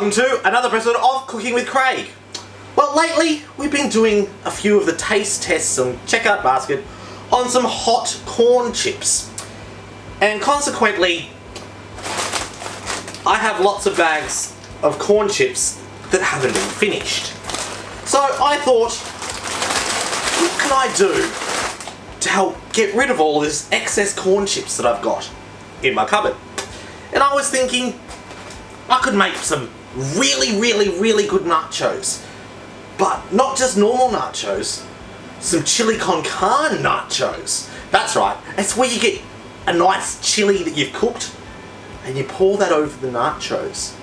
welcome to another episode of Cooking with Craig. Well, lately we've been doing a few of the taste tests on Checkout Basket on some hot corn chips. And consequently, I have lots of bags of corn chips that haven't been finished. So I thought, what can I do to help get rid of all this excess corn chips that I've got in my cupboard? And I was thinking, I could make some really good nachos. But not just normal nachos, some Chilli Con Carne nachos. That's right, it's where you get a nice chili that you've cooked and you pour that over the nachos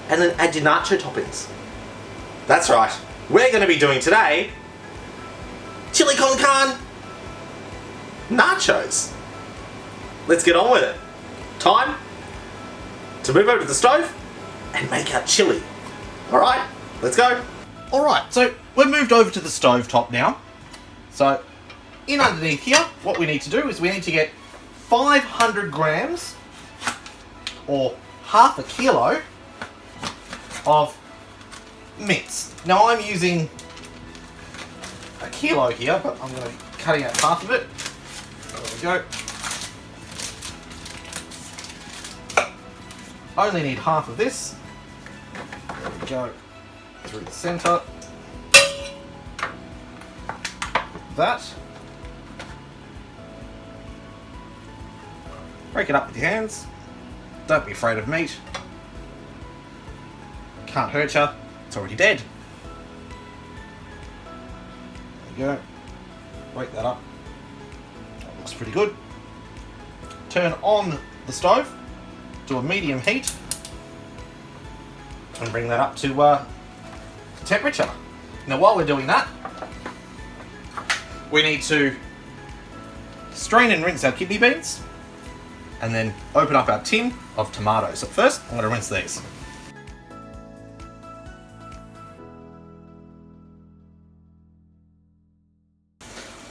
and then add your nacho toppings. That's right, we're going to be doing today Chilli Con Carne nachos. Let's get on with it. Time to move over to the stove and make our chili. Alright, let's go. Alright, so we've moved over to the stove top now. So, in underneath here, what we need to do is we need to get 500 grams or half a kilo of mince. Now I'm using a kilo here, but I'm going to be cutting out half of it. There we go. Only need half of this. There we go. Through the centre. That. Break it up with your hands. Don't be afraid of meat. Can't hurt you. It's already dead. There you go. Break that up. That looks pretty good. Turn on the stove to a medium heat and bring that up to temperature. Now while we're doing that, we need to strain and rinse our kidney beans and then open up our tin of tomatoes. So first, I'm going to rinse these.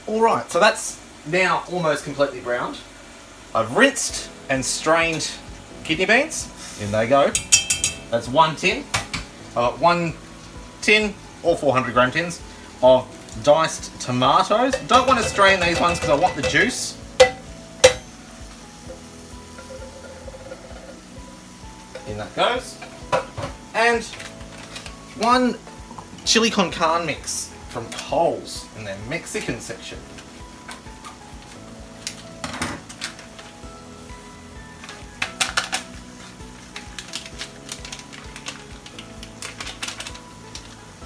Alright, so that's now almost completely browned. I've rinsed and strained kidney beans. In they go. That's one tin. I've got one tin or 400 gram tins of diced tomatoes. Don't want to strain these ones because I want the juice. In that goes. And one Chilli Con Carne mix from Coles in their Mexican section.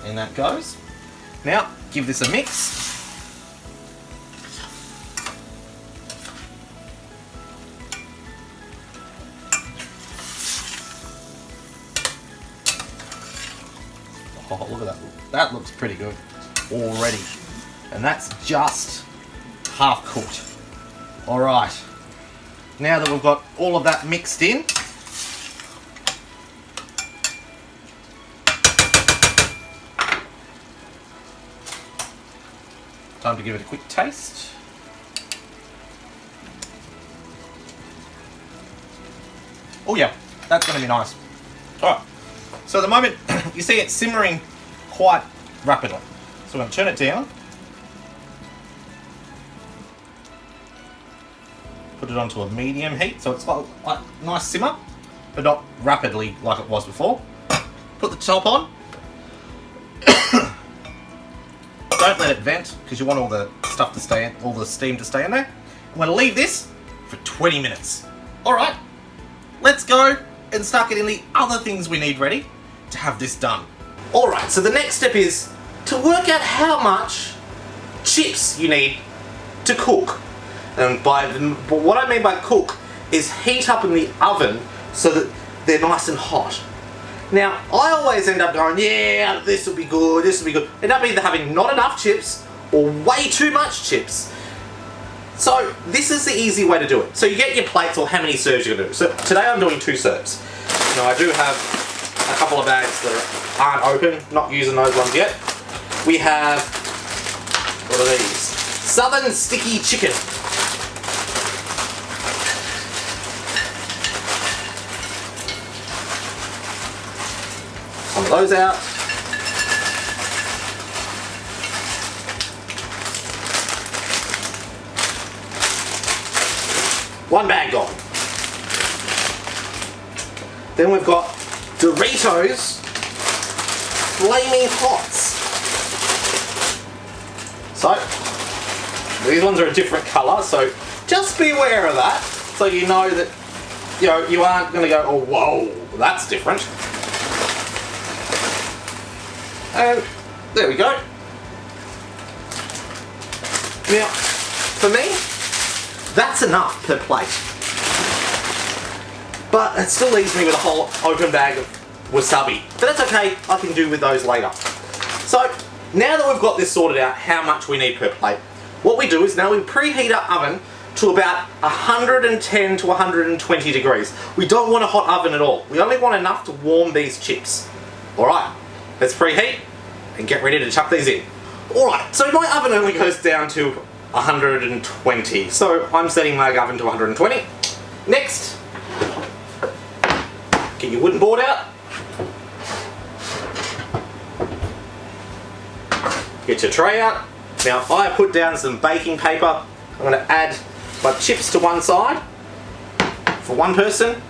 In that goes. Now, give this a mix. Oh, look at that. That looks pretty good already. And that's just half cooked. Alright. Now that we've got all of that mixed in, time to give it a quick taste. Oh yeah, that's going to be nice. Alright, so at the moment, you see it's simmering quite rapidly. So we're going to turn it down. Put it onto a medium heat, so it's got a nice simmer, but not rapidly like it was before. Put the top on. Don't let it vent because you want all the stuff to stay in, all the steam to stay in there. I'm going to leave this for 20 minutes. Alright, let's go and start getting the other things we need ready to have this done. Alright, so the next step is to work out how much chips you need to cook. And but what I mean by cook is heat up in the oven so that they're nice and hot. Now, I always end up going, yeah, this will be good, this will be good. End up either having not enough chips or way too much chips. So, this is the easy way to do it. So you get your plates or how many serves you're going to do. So today I'm doing 2 serves. Now I do have a couple of bags that aren't open, not using those ones yet. We have, what are these? Southern Sticky Chicken. those out. One bag gone. Then we've got Doritos Flaming Hots. So, these ones are a different colour, so just be aware of that, so you know that, you know, you aren't going to go, oh, whoa, that's different. And there we go. Now, for me, that's enough per plate. But it still leaves me with a whole open bag of wasabi. But that's okay, I can do with those later. So, now that we've got this sorted out, how much we need per plate, what we do is now we preheat our oven to about 110 to 120 degrees. We don't want a hot oven at all. We only want enough to warm these chips. Alright, let's preheat and get ready to chuck these in. Alright, so my oven only goes down to 120. So I'm setting my oven to 120. Next, get your wooden board out. Get your tray out. Now I put down some baking paper. I'm going to add my chips to one side for one person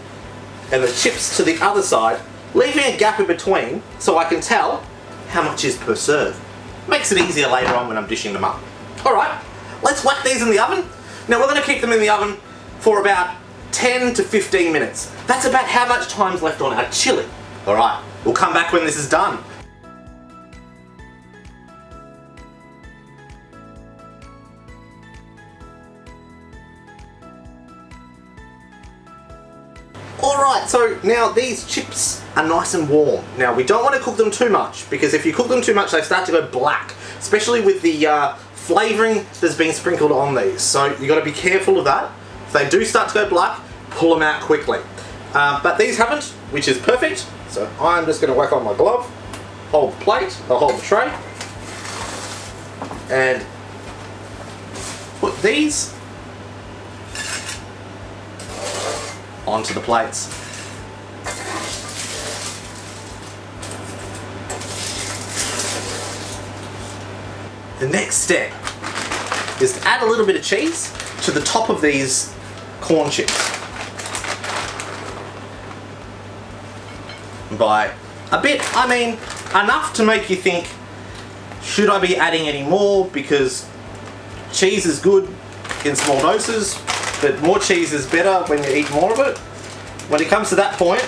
and the chips to the other side, leaving a gap in between so I can tell how much is per serve. Makes it easier later on when I'm dishing them up. Alright, let's whack these in the oven. Now we're going to keep them in the oven for about 10 to 15 minutes. That's about how much time's left on our chili. Alright, we'll come back when this is done. Alright, so now these chips are nice and warm. Now we don't want to cook them too much, because if you cook them too much they start to go black, especially with the flavouring that's been sprinkled on these. So you've got to be careful of that. If they do start to go black, pull them out quickly. But these haven't, which is perfect. So I'm just going to whack on my glove, hold the plate, I'll hold the tray, and put these onto the plates. The next step is to add a little bit of cheese to the top of these corn chips. By a bit, I mean enough to make you think, should I be adding any more? Because cheese is good in small doses, but more cheese is better when you eat more of it. When it comes to that point,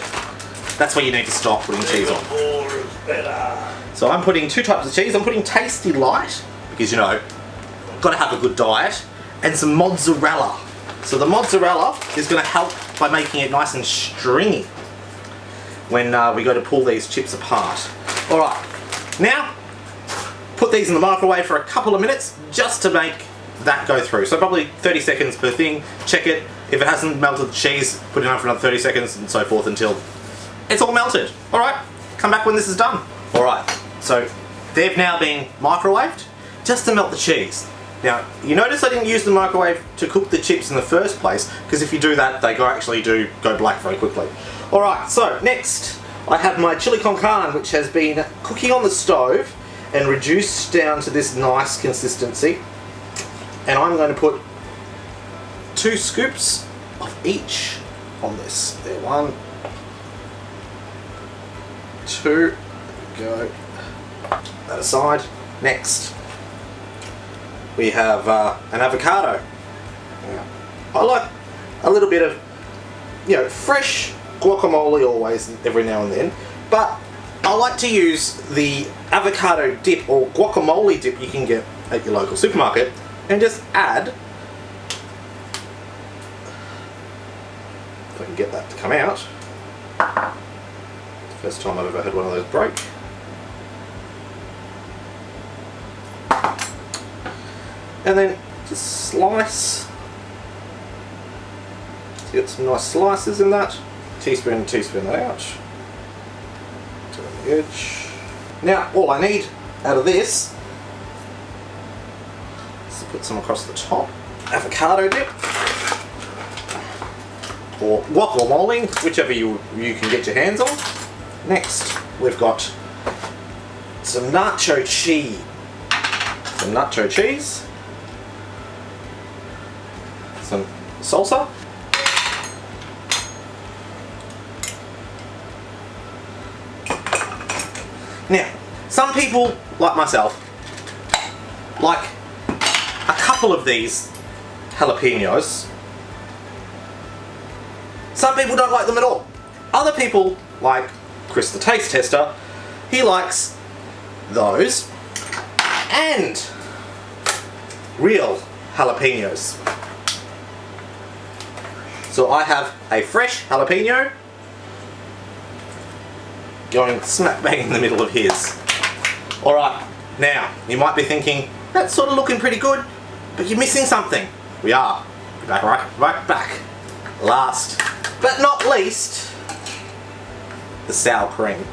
that's where you need to stop putting cheese on. More is better. So I'm putting two types of cheese. I'm putting Tasty Light, because you know, got to have a good diet, and some mozzarella. So the mozzarella is going to help by making it nice and stringy when we go to pull these chips apart. Alright, now put these in the microwave for a couple of minutes just to make that go through. So probably 30 seconds per thing. Check it. If it hasn't melted the cheese, put it on for another 30 seconds and so forth until it's all melted. Alright, come back when this is done. Alright, so they've now been microwaved just to melt the cheese. Now, you notice I didn't use the microwave to cook the chips in the first place, because if you do that, they actually do go black very quickly. Alright, so next I have my Chilli Con Carne, which has been cooking on the stove and reduced down to this nice consistency. And I'm going to put 2 scoops of each on this. There, 1, 2, go. That aside. Next, we have an avocado. Now, I like a little bit of, you know, fresh guacamole always, every now and then, but I like to use the avocado dip or guacamole dip you can get at your local supermarket, and just add, if I can get that to come out. First time I've ever had one of those break. And then just slice. So you got some nice slices in that. Teaspoon that out. To the edge. Now all I need out of this is to put some across the top. Avocado dip. Or guacamole, whichever you can get your hands on. Next we've got some nacho cheese. Some nacho cheese. Some salsa. Now, some people, like myself, like a couple of these jalapenos. Some people don't like them at all. Other people, like Chris the Taste Tester, he likes those and real jalapenos. So I have a fresh jalapeno going smack bang in the middle of his. Alright, now you might be thinking, that's sort of looking pretty good, but you're missing something. We are. Right back. Last but not least, the sour cream.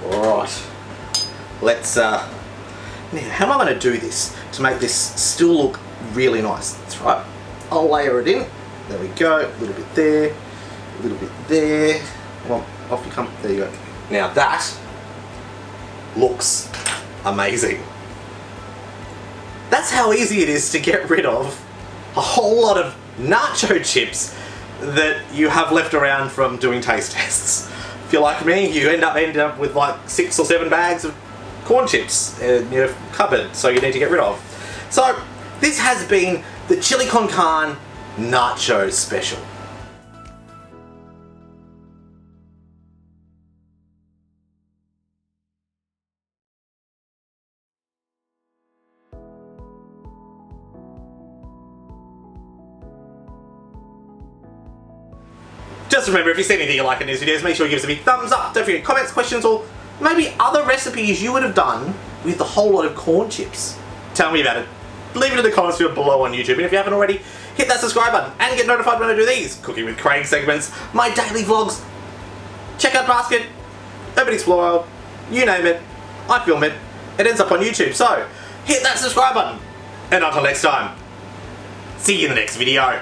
Alright. Let's now how am I going to do this to make this still look really nice? That's right. I'll layer it in. There we go. A little bit there. A little bit there. Come on, off you come. There you go. Now that looks amazing. That's how easy it is to get rid of a whole lot of nacho chips that you have left around from doing taste tests. If you're like me, you end up with like 6 or 7 bags of corn chips in your cupboard, so you need to get rid of. So this has been the Chilli Con Carne Nacho Special. Just remember, if you see anything you like in these videos, make sure you give us a big thumbs up. Don't forget comments, questions, or maybe other recipes you would have done with a whole lot of corn chips. Tell me about it. Leave it in the comments field below on YouTube, and if you haven't already, hit that subscribe button and get notified when I do these Cooking with Craig segments, my daily vlogs, Checkout Basket, Urban Explorer, you name it, I film it, it ends up on YouTube. So hit that subscribe button, and until next time, see you in the next video.